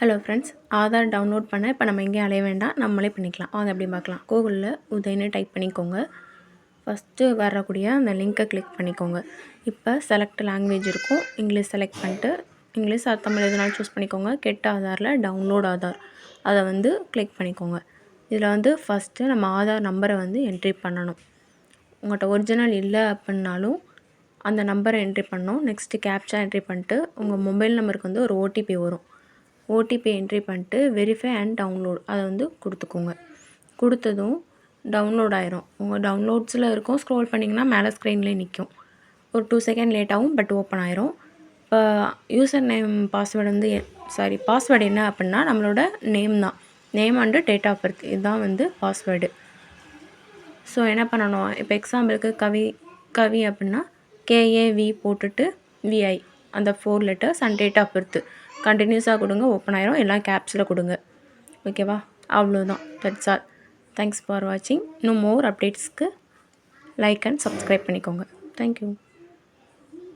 Hello friends, Aadhaar download பண்ண இப்போ நம்ம எங்கேயும் அலைய வேண்டாம், நம்மளே பண்ணிக்கலாம். வாங்க எப்படி பார்க்கலாம். கூகுளில் உதயன்னு டைப் பண்ணிக்கோங்க. ஃபஸ்ட்டு வரக்கூடிய அந்த லிங்க்கை கிளிக் பண்ணிக்கோங்க. இப்போ செலக்ட் லாங்குவேஜ் இருக்கும், இங்கிலீஷ் செலக்ட் பண்ணிட்டு இங்கிலீஷ் ஆர் தமிழ் எதுனாலும் சூஸ் பண்ணிக்கோங்க. கெட் ஆதாரில் டவுன்லோட் ஆதார் அதை கிளிக் பண்ணிக்கோங்க. இதில் ஃபஸ்ட்டு நம்ம ஆதார் நம்பரை என்ட்ரி பண்ணணும். உங்கள்கிட்ட ஒரிஜினல் இல்லை அப்படின்னாலும் அந்த நம்பரை என்ட்ரி பண்ணணும். நெக்ஸ்ட்டு கேப்சா என்ட்ரி பண்ணிட்டு உங்கள் மொபைல் நம்பருக்கு ஒரு ஓடிபி வரும். ஓடிபி என்ட்ரி பண்ணிட்டு வெரிஃபை அண்ட் டவுன்லோட் அதை கொடுத்துக்கோங்க. கொடுத்ததும் டவுன்லோட் ஆயிரும். உங்கள் டவுன்லோட்ஸில் இருக்கும், ஸ்க்ரோல் பண்ணிங்கன்னா மேலே ஸ்க்ரீன்லேயே நிற்கும். ஒரு 2 செகண்ட் லேட் ஆகும், பட் ஓப்பன் ஆயிரும். இப்போ யூசர் நேம் பாஸ்வேர்டு பாஸ்வேர்டு என்ன அப்படின்னா நம்மளோட நேம் தான். Name and date of birth இதுதான் பாஸ்வேர்டு. ஸோ என்ன பண்ணணும், இப்போ எக்ஸாம்பிளுக்கு கவி அப்படின்னா KAV போட்டுட்டு VI அந்த 4 letters and date of birth கண்டினியூஸாக கொடுங்க. ஓப்பன் ஆயிரும். எல்லாம் கேப்ஸில் கொடுங்க. ஓகேவா? அவ்வளோதான். That's all. தேங்க்ஸ் ஃபார் வாட்சிங். இன்னும் மோர் அப்டேட்ஸ்க்கு லைக் அண்ட் சப்ஸ்கிரைப் பண்ணிக்கோங்க. தேங்க்யூ.